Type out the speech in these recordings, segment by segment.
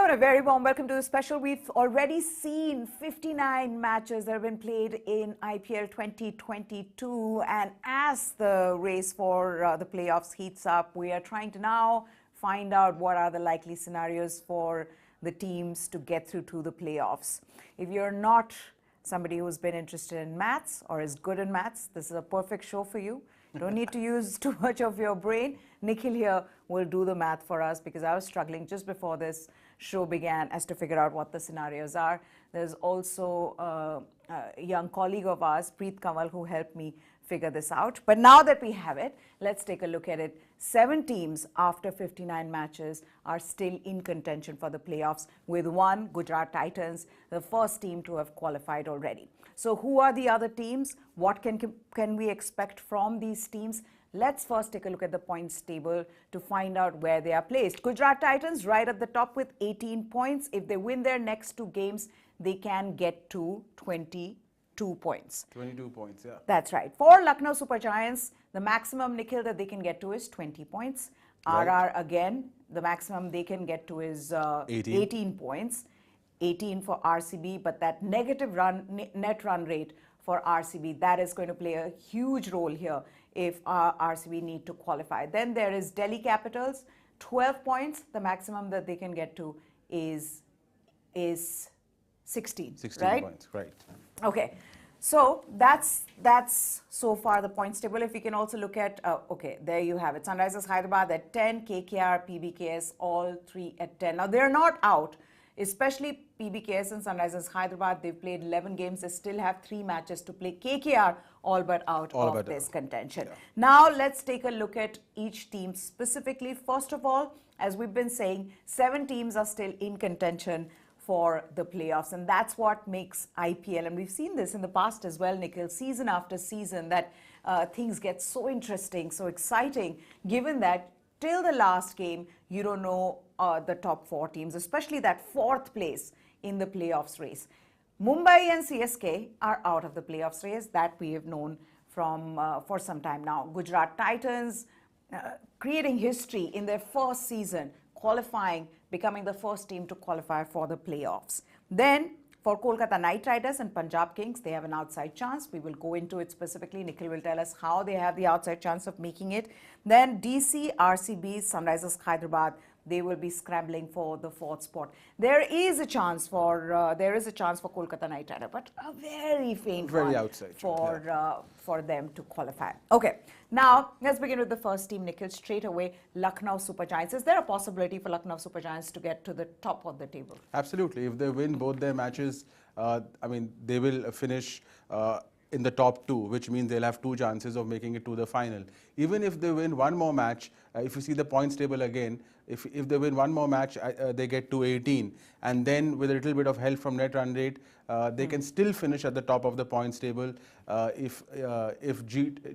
and a very warm welcome to the special. We've already seen 59 matches that have been played in IPL 2022, and as the race for the playoffs heats up, we are trying to now find out what are the likely scenarios for the teams to get through to the playoffs. If you're not somebody who's been interested in maths or is good in maths, this is a perfect show for you. You don't need to use too much of your brain. Nikhil here will do the math for us because I was struggling just before this show began as to figure out what the scenarios are. There's also a young colleague of ours, Preet Kamal, who helped me figure this out. But now that we have it, let's take a look at it. 7 teams after 59 matches are still in contention for the playoffs, with one, Gujarat Titans, the first team to have qualified already. So who are the other teams? What can we expect from these teams? Let's first take a look at the points table to find out where they are placed. Gujarat Titans right at the top with 18 points. If they win their next 2 games, they can get to 22 points. 22 points, yeah. That's right. For Lucknow Super Giants, the maximum, Nikhil, that they can get to is 20 points. Right. RR, again, the maximum they can get to is 18 points. 18 for RCB, but that negative net run rate for RCB, that is going to play a huge role here if RCB need to qualify. Then there is Delhi Capitals, 12 points. The maximum that they can get to is 16, 16 right? points, right. Okay, so that's so far the points table. If we can also look at, okay, there you have it. Sunrisers Hyderabad at 10, KKR, PBKS, all 3 at 10. Now, they're not out. Especially PBKS and Sunrisers Hyderabad, they've played 11 games. They still have 3 matches to play. KKR all but out of this contention. Yeah. Now let's take a look at each team specifically. First of all, as we've been saying, 7 teams are still in contention for the playoffs, and that's what makes IPL, and we've seen this in the past as well, Nikhil, season after season, that things get so interesting, so exciting, given that till the last game, you don't know the top 4 teams, especially that 4th place in the playoffs race. Mumbai and CSK are out of the playoffs race. That we have known from for some time now. Gujarat Titans creating history in their first season, qualifying, becoming the first team to qualify for the playoffs. Then for Kolkata Knight Riders and Punjab Kings, they have an outside chance. We will go into it specifically. Nikhil will tell us how they have the outside chance of making it. Then DC, RCB, Sunrisers Hyderabad, they will be scrambling for the 4th spot. There is a chance for Kolkata Knight Riders, but a very faint one outside for them to qualify. Okay, now let's begin with the first team, Nikhil. Straight away, Lucknow Super Giants. Is there a possibility for Lucknow Super Giants to get to the top of the table? Absolutely. If they win both their matches, they will finish in the top 2, which means they'll have 2 chances of making it to the final. Even if they win one more match, if you see the points table again, if they win one more match, they get to 18. And then with a little bit of help from net run rate, they can still finish at the top of the points table if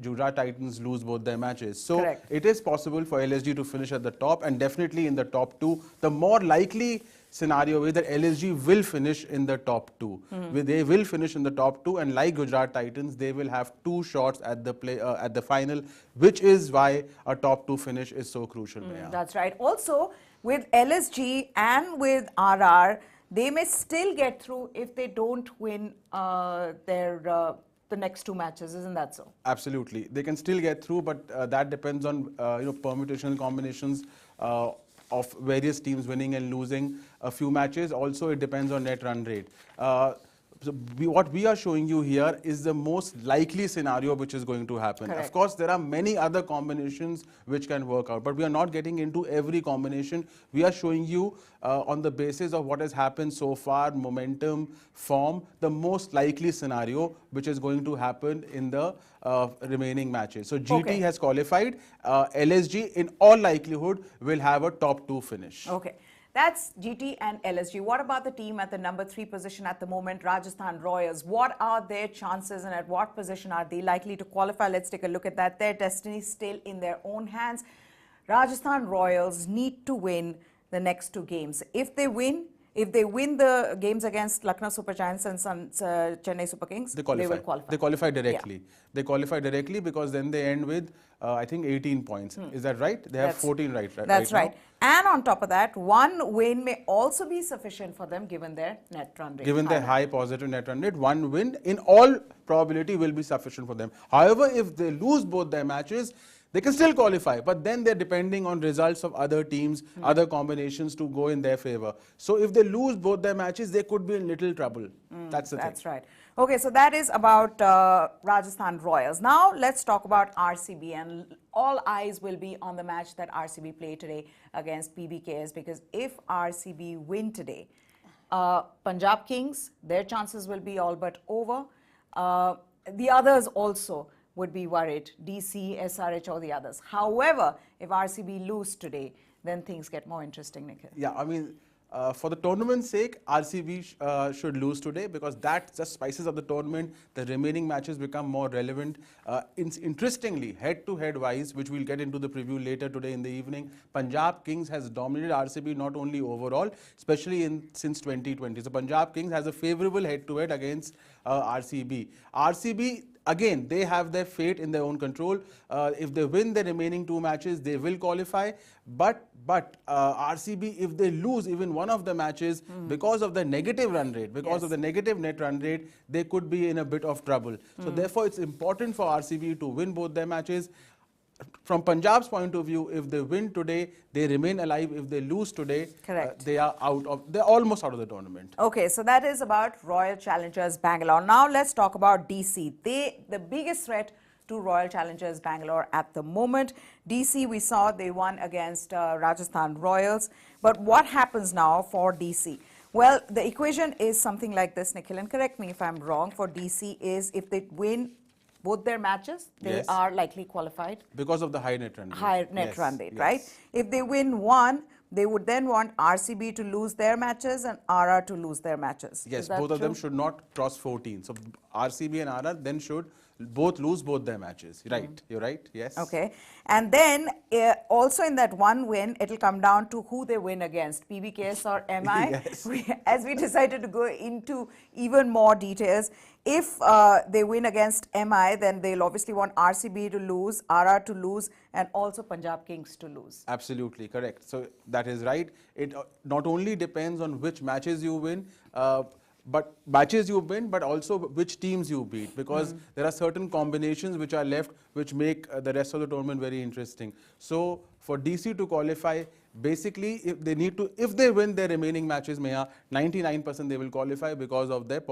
Gujarat Titans lose both their matches. So correct. It is possible for LSG to finish at the top, and definitely in the top 2. The more likely scenario is that LSG will finish in the top 2. They will finish in the top 2, and like Gujarat Titans, they will have 2 shots at the final, which is why a top 2 finish is so crucial. That's right. Also, with LSG and with RR, they may still get through if they don't win the next 2 matches, isn't that so? Absolutely, they can still get through, but that depends on permutational combinations of various teams winning and losing a few matches. Also, it depends on net run rate. What we are showing you here is the most likely scenario which is going to happen. Correct. Of course, there are many other combinations which can work out, but we are not getting into every combination. We are showing you on the basis of what has happened so far, momentum, form, the most likely scenario which is going to happen in the remaining matches. So GT has qualified. LSG in all likelihood will have a top 2 finish. Okay. That's GT and LSG. What about the team at the number 3 position at the moment, Rajasthan Royals? What are their chances and at what position are they likely to qualify? Let's take a look at that. Their destiny is still in their own hands. Rajasthan Royals need to win the next 2 games. If they win, If they win the games against Lucknow Super Giants and Chennai Super Kings, They qualify. will qualify. They qualify directly. They qualify directly because then they end with, I think, 18 points. Is that right? They have 14 That's right. now. And on top of that, one win may also be sufficient for them given their net run rate. Given their high positive net run rate, one win in all probability will be sufficient for them. However, if they lose both their matches, they can still qualify, but then they're depending on results of other teams, other combinations to go in their favor. So if they lose both their matches, they could be in little trouble. That's the thing. That's right. Okay, so that is about Rajasthan Royals. Now let's talk about RCB, and all eyes will be on the match that RCB play today against PBKS, because if RCB win today, Punjab Kings, their chances will be all but over. The others also would be worried, DC, SRH, or the others. However, if RCB lose today, then things get more interesting, Nikhil. Yeah, I mean, for the tournament's sake, RCB should lose today because that just spices up the tournament. The remaining matches become more relevant. Interestingly, head-to-head wise, which we'll get into the preview later today in the evening, Punjab Kings has dominated RCB not only overall, especially since 2020. So Punjab Kings has a favourable head-to-head against RCB. RCB, again, they have their fate in their own control. If they win the remaining two matches, they will qualify. But RCB, if they lose even one of the matches because of the negative run rate, because of the negative net run rate, they could be in a bit of trouble. So therefore, it's important for RCB to win both their matches. From Punjab's point of view, if they win today, they remain alive. If they lose today, they are they're almost out of the tournament. Okay, so that is about Royal Challengers Bangalore. Now let's talk about DC. The biggest threat to Royal Challengers Bangalore at the moment. DC, we saw they won against Rajasthan Royals. But what happens now for DC? Well, the equation is something like this, Nikhil, and correct me if I'm wrong. For DC is if they win both their matches, they are likely qualified. Because of the high net run rate. High net run rate, right? If they win one, they would then want RCB to lose their matches and RR to lose their matches. Yes, both of them should not cross 14. So RCB and RR then should both lose both their matches. Right, you're right, yes. Okay, and then also in that one win, it'll come down to who they win against, PBKS or MI. Yes. As we decided to go into even more details, if they win against MI, then they'll obviously want RCB to lose, RR to lose, and also Punjab Kings to lose. Absolutely correct. So that is right. It not only depends on which matches you win, but also which teams you beat, because there are certain combinations which are left which make the rest of the tournament very interesting. So for DC to qualify, basically if they win their remaining matches, 99% they will qualify because of their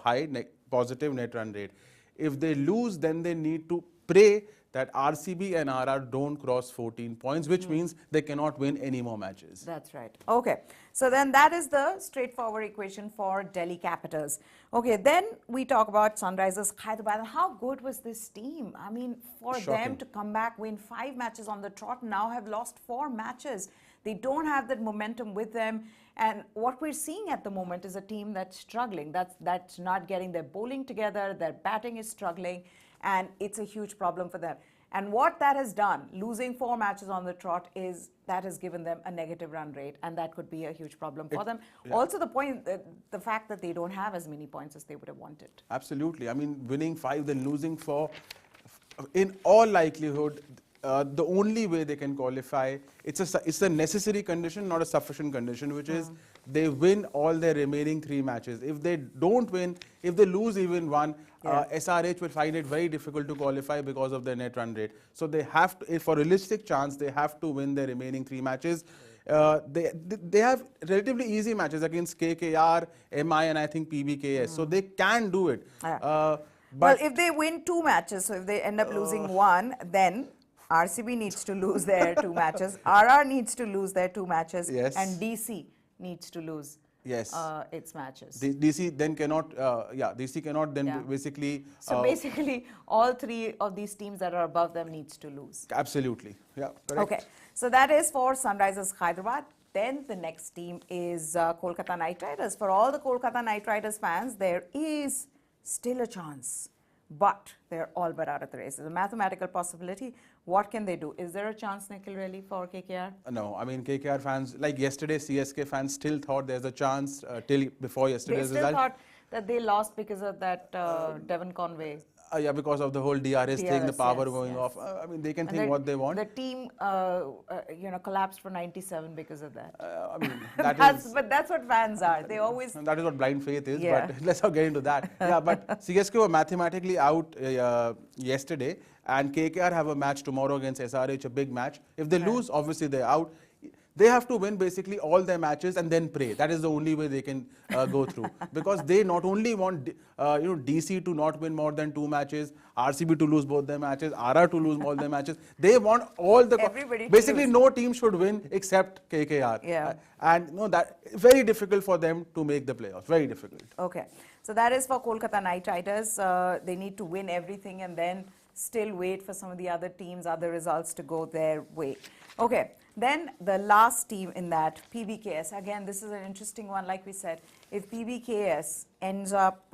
high positive net run rate. If they lose, then they need to pray that RCB and RR don't cross 14 points, which means they cannot win any more matches. That's right. Okay. So then that is the straightforward equation for Delhi Capitals. Okay, then we talk about Sunrisers Hyderabad. How good was this team? I mean, for them to come back, win 5 matches on the trot, now have lost 4 matches. They don't have that momentum with them. And what we're seeing at the moment is a team that's struggling. That's not getting their bowling together. Their batting is struggling. And it's a huge problem for them. And what that has done, losing 4 matches on the trot, is that has given them a negative run rate, and that could be a huge problem for them. Also, the fact that they don't have as many points as they would have wanted. Absolutely. I mean, winning 5, then losing 4, in all likelihood, the only way they can qualify, it's a necessary condition, not a sufficient condition, which is they win all their remaining 3 matches. If they don't win, if they lose even one, SRH will find it very difficult to qualify because of their net run rate. So they have to, for a realistic chance, they have to win their remaining 3 matches. They have relatively easy matches against KKR, MI, and I think PBKS. So they can do it. Well, if they win 2 matches, so if they end up losing one, then RCB needs to lose their 2 matches, RR needs to lose their 2 matches, and DC needs to lose its matches. DC then cannot, DC cannot then basically... So basically, all 3 of these teams that are above them needs to lose. Absolutely, yeah, correct. Okay, so that is for Sunrisers Hyderabad. Then the next team is Kolkata Knight Riders. For all the Kolkata Knight Riders fans, there is still a chance but they're all but out of the race. It's a mathematical possibility. What can they do? Is there a chance, Nikhil, really, for KKR? No, I mean KKR fans, like yesterday, CSK fans still thought there's a chance till before They yesterday's still result. thought that they lost because of that Devon Conway. Yeah, because of the whole DRS thing, the DRS, power yes, going yes. off. I mean, they can And think what they want. The team, collapsed for 97 because of that. I mean, that is But that's what fans are. They always. that is what blind faith is. Yeah. But let's not get into that. Yeah, but CSK were mathematically out yesterday, and KKR have a match tomorrow against SRH, a big match. If they lose, obviously they're out. They have to win basically all their matches and then pray. That is the only way they can go through. Because they not only want DC to not win more than 2 matches, RCB to lose both their matches, RR to lose all their matches. They want all the Everybody to basically lose. no team should win except KKR. Yeah. And that very difficult for them to make the playoffs. Very difficult. Okay. So that is for Kolkata Knight Riders. They need to win everything and then still wait for some of the other teams, other results to go their way. Okay. Then the last team in that, PBKS. Again, this is an interesting one. Like we said, if PBKS ends up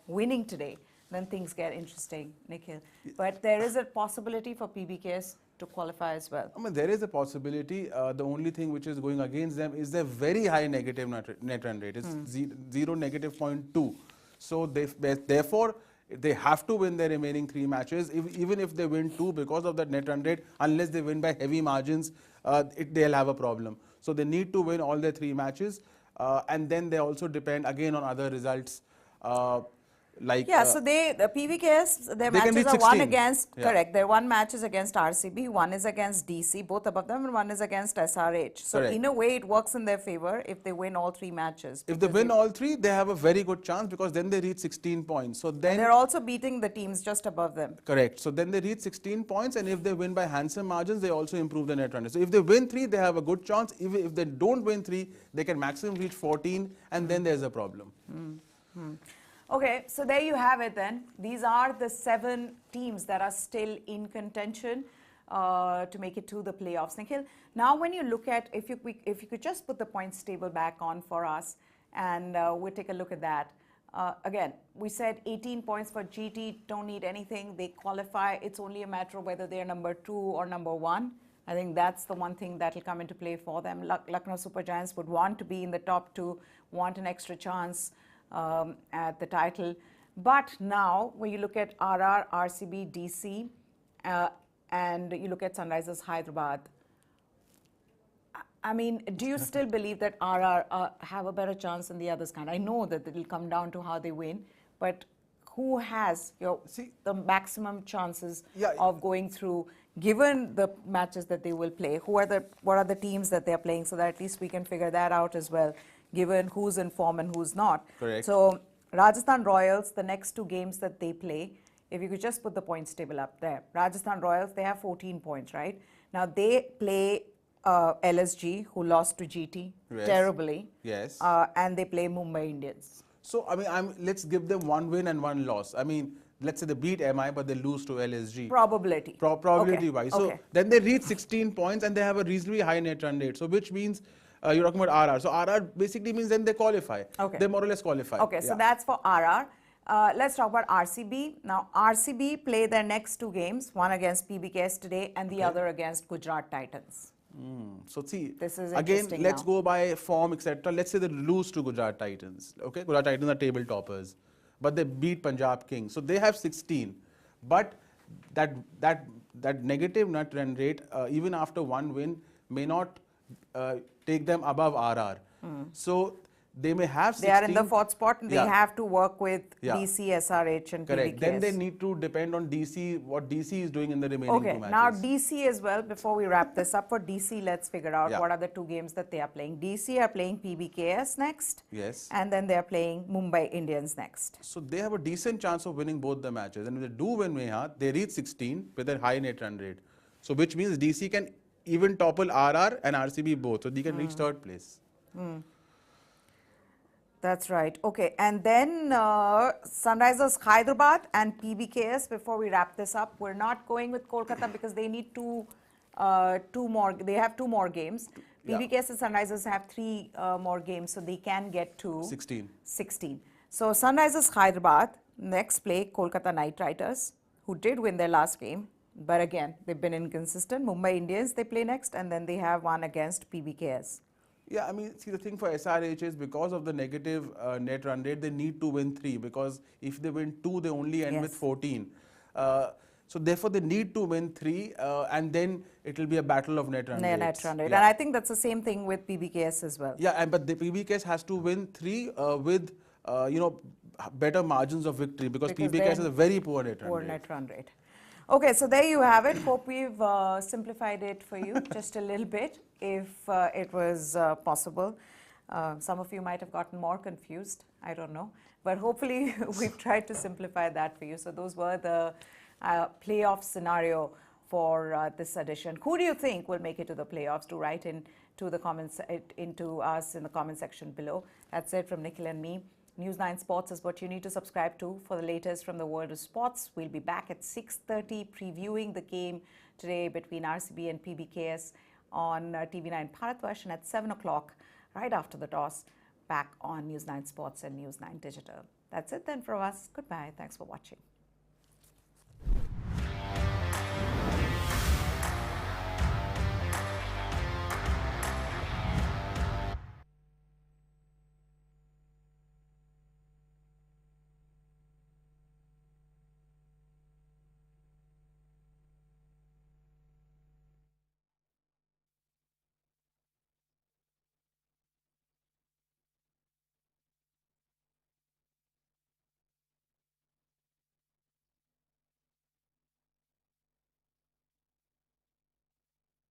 winning today, then things get interesting, Nikhil. But there is a possibility for PBKS to qualify as well. I mean, there is a possibility. The only thing which is going against them is their very high negative net run rate. It's 0 negative 0.2. So therefore, they have to win their remaining 3 matches. Even if they win 2 because of that net run rate, unless they win by heavy margins, they'll have a problem. So they need to win all their 3 matches. And then they also depend again on other results. So the PVKS, their they can matches reach are one 16. against, Yeah. correct, their one match is against RCB, one is against DC, both above them, and one is against SRH. So Correct. in a way, it works in their favor if they win all 3 matches. If they win all 3, they have a very good chance because then they reach 16 points. So then They're also beating the teams just above them. correct. So then they reach 16 points, and if they win by handsome margins, they also improve the net run rate. So if they win 3, they have a good chance. If they don't win 3, they can maximum reach 14, and then there's a problem. Okay, so there you have it then. These are the 7 teams that are still in contention to make it to the playoffs. Nikhil, now when you look at, if you could just put the points table back on for us, and we'll take a look at that. Again, we said 18 points for GT, don't need anything. They qualify. It's only a matter of whether they're number 2 or number 1. I think that's the one thing that will come into play for them. Lucknow Super Giants would want to be in the top 2, want an extra chance at the title. But now, when you look at RR, RCB, DC, and you look at Sunrisers Hyderabad, I mean, do you still believe that RR have a better chance than the others can? I know that it will come down to how they win, but who has the maximum chances of going through, given the matches that they will play? What are the teams that they're playing, so that at least we can figure that out as well, given who's in form and who's not. Correct. So Rajasthan Royals, the next 2 games that they play, if you could just put the points table up there. Rajasthan Royals, they have 14 points, right? Now they play LSG, who lost to GT terribly. Yes. And they play Mumbai Indians. So, I mean, let's give them 1 win and 1 loss. I mean, let's say they beat MI, but they lose to LSG. Probability. Probability-wise. Okay. So, then they reach 16 points and they have a reasonably high net run rate. So, which means you're talking about RR. So, RR basically means then they qualify. Okay. They more or less qualify. Okay, so that's for RR. Let's talk about RCB. Now, RCB play their next 2 games, one against PBKS today and the other against Gujarat Titans. So see, This is again, interesting let's now. go by form, etc. Let's say they lose to Gujarat Titans. Okay, Gujarat Titans are table toppers, but they beat Punjab Kings, so they have 16. But that negative net run rate, even after 1 win, may not take them above RR. So they may have 16. They are in the 4th spot and they Yeah. have to work with Yeah. DC, SRH and Correct. PBKS. Then they need to depend on DC, what DC is doing in the remaining 2 Okay, matches. now DC as well, before we wrap this up, for DC, let's figure out Yeah. what are the 2 games that they are playing. DC are playing PBKS next. Yes. And then they are playing Mumbai Indians next. So they have a decent chance of winning both the matches. And if they do win Meha, they reach 16 with a high net run rate. So which means DC can even topple RR and RCB both. So they can reach 3rd place. That's right. Okay, and then Sunrisers Hyderabad and PBKS, before we wrap this up, we're not going with Kolkata because they need two more, they have 2 more games. Yeah. PBKS and Sunrisers have 3 more games, so they can get to 16. 16. So Sunrisers Hyderabad, Next play, Kolkata Knight Riders, who did win their last game. But again, they've been inconsistent. Mumbai Indians, they play next, and then they have one against PBKS. Yeah, I mean, see, the thing for SRH is because of the negative net run rate, they need to win 3, because if they win 2, they only end with Yes. 14. So therefore, they need to win 3, and then it will be a battle of net run rates. Net run rate. Yeah. And I think that's the same thing with PBKS as well. Yeah, but the PBKS has to win 3 with, better margins of victory, because PBKS has a very poor net run rate. Net run rate. Okay, so there you have it. Hope we've simplified it for you just a little bit, if it was possible. Some of you might have gotten more confused, I don't know. But hopefully we've tried to simplify that for you. So those were the playoff scenario for this edition. Who do you think will make it to the playoffs? Do write into the comments, into us in the comment section below. That's it from Nikhil and me. News9 Sports is what you need to subscribe to for the latest from the world of sports. We'll be back at 6:30 previewing the game today between RCB and PBKS on TV9 Bharatvash, and at 7 o'clock, right after the toss, back on News9 Sports and News9 Digital. That's it then from us. Goodbye. Thanks for watching.